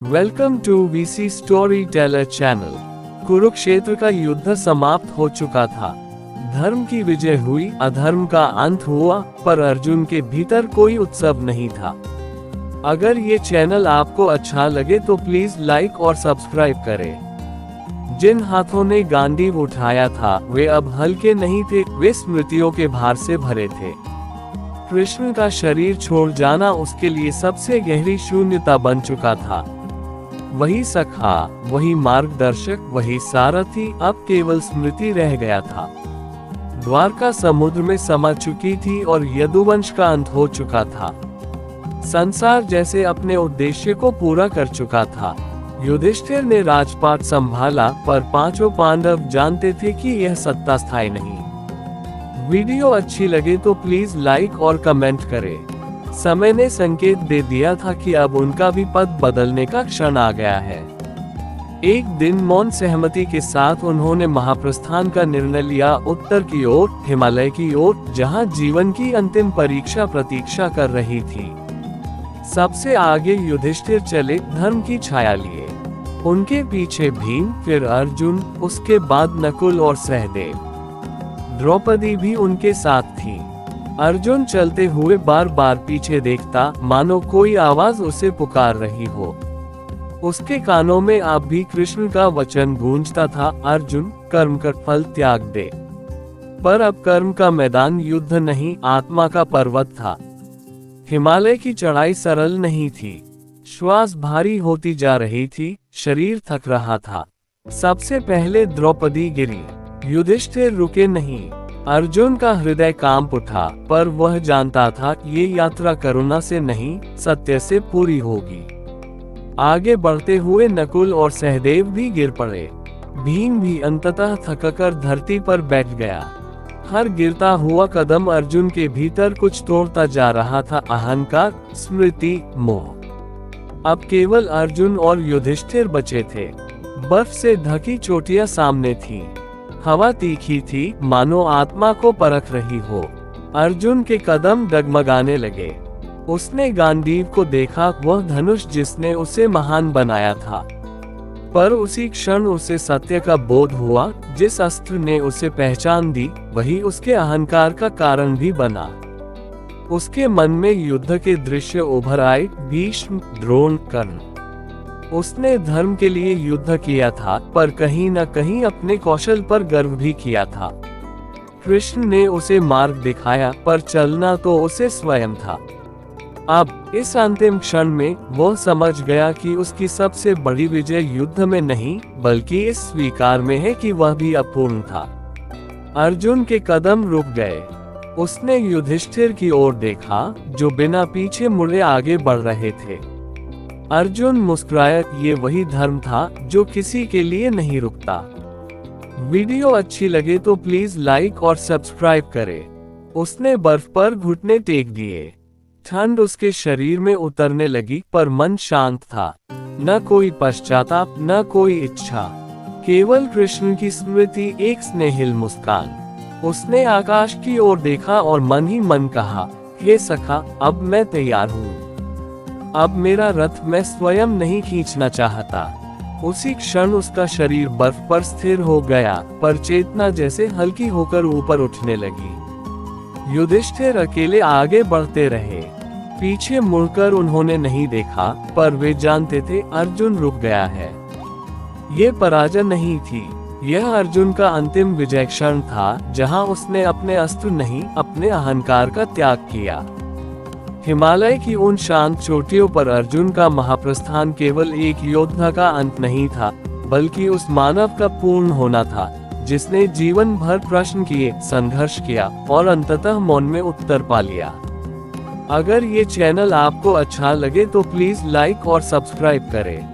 Welcome to VC story teller channel. Kurukshetra का युद्ध समाप्त हो चुका था। धर्म की विजय हुई, अधर्म का अंत हुआ, पर अर्जुन के भीतर कोई उत्सव नहीं था। अगर ये चैनल आपको अच्छा लगे तो प्लीज लाइक और सब्सक्राइब करें। जिन हाथों ने गांडीव उठाया था वे अब हल्के नहीं थे, वे स्मृतियों के भार से भरे थे। कृष्ण का शरीर छोड़ जाना उसके लिए सबसे गहरी शून्यता बन चुका था। वही सखा, वही मार्गदर्शक, वही सारथी अब केवल स्मृति रह गया था। द्वारका समुद्र में समा चुकी थी और यदुवंश का अंत हो चुका था। संसार जैसे अपने उद्देश्य को पूरा कर चुका था। युधिष्ठिर ने राजपाट संभाला, पर पांचों पांडव जानते थे कि यह सत्ता स्थायी नहीं। वीडियो अच्छी लगे तो प्लीज लाइक और कमेंट करें। समय ने संकेत दे दिया था कि अब उनका भी पद बदलने का क्षण आ गया है। एक दिन मौन सहमति के साथ उन्होंने महाप्रस्थान का निर्णय लिया, उत्तर की ओर, हिमालय की ओर, जहां जीवन की अंतिम परीक्षा प्रतीक्षा कर रही थी। सबसे आगे युधिष्ठिर चले, धर्म की छाया लिए। उनके पीछे भीम, फिर अर्जुन, उसके बाद नकुल और सहदेव। द्रौपदी भी उनके साथ थी। अर्जुन चलते हुए बार बार पीछे देखता, मानो कोई आवाज उसे पुकार रही हो। उसके कानों में अब भी कृष्ण का वचन गूंजता था, अर्जुन, कर्म कर फल त्याग दे। पर अब कर्म का मैदान युद्ध नहीं, आत्मा का पर्वत था। हिमालय की चढ़ाई सरल नहीं थी। श्वास भारी होती जा रही थी, शरीर थक रहा था। सबसे पहले द्रौपदी गिरी। युधिष्ठिर रुके नहीं। अर्जुन का हृदय कांप उठा, पर वह जानता था ये यात्रा करुणा से नहीं, सत्य से पूरी होगी। आगे बढ़ते हुए नकुल और सहदेव भी गिर पड़े। भीम भी अंततः थककर धरती पर बैठ गया। हर गिरता हुआ कदम अर्जुन के भीतर कुछ तोड़ता जा रहा था, अहंकार, स्मृति, मोह। अब केवल अर्जुन और युधिष्ठिर बचे थे। बर्फ से ढकी चोटियां सामने थीं। हवा तीखी थी, मानो आत्मा को परख रही हो। अर्जुन के कदम डगमगाने लगे। उसने गांडीव को देखा, वह धनुष जिसने उसे महान बनाया था। पर उसी क्षण उसे सत्य का बोध हुआ, जिस अस्त्र ने उसे पहचान दी वही उसके अहंकार का कारण भी बना। उसके मन में युद्ध के दृश्य उभर आए, भीष्म, द्रोण, कर्ण। उसने धर्म के लिए युद्ध किया था, पर कहीं न कहीं अपने कौशल पर गर्व भी किया था। कृष्ण ने उसे मार्ग दिखाया, पर चलना तो उसे स्वयं था। अब इस अंतिम क्षण में वो समझ गया कि उसकी सबसे बड़ी विजय युद्ध में नहीं, बल्कि इस स्वीकार में है कि वह भी अपूर्ण था। अर्जुन के कदम रुक गए। उसने युधिष्ठिर की ओर देखा, जो बिना पीछे मुड़े आगे बढ़ रहे थे। अर्जुन मुस्कुराया, ये वही धर्म था जो किसी के लिए नहीं रुकता। वीडियो अच्छी लगे तो प्लीज लाइक और सब्सक्राइब करें। उसने बर्फ पर घुटने टेक दिए। ठंड उसके शरीर में उतरने लगी, पर मन शांत था। न कोई पश्चाताप, न कोई इच्छा, केवल कृष्ण की स्मृति, एक स्नेहिल मुस्कान। उसने आकाश की ओर देखा और मन ही मन कहा, हे सखा, अब मैं तैयार हूँ। अब मेरा रथ मैं स्वयं नहीं खींचना चाहता। उसी क्षण उसका शरीर बर्फ पर स्थिर हो गया, पर चेतना जैसे हल्की होकर ऊपर उठने लगी। युधिष्ठिर अकेले आगे बढ़ते रहे। पीछे मुड़कर उन्होंने नहीं देखा, पर वे जानते थे अर्जुन रुक गया है। ये पराजय नहीं थी, यह अर्जुन का अंतिम विजय क्षण था, जहां उसने अपने अस्त्र नहीं, अपने अहंकार का त्याग किया। हिमालय की उन शांत चोटियों पर अर्जुन का महाप्रस्थान केवल एक योद्धा का अंत नहीं था, बल्कि उस मानव का पूर्ण होना था, जिसने जीवन भर प्रश्न किए, संघर्ष किया और अंततः मौन में उत्तर पा लिया। अगर ये चैनल आपको अच्छा लगे तो प्लीज लाइक और सब्सक्राइब करें।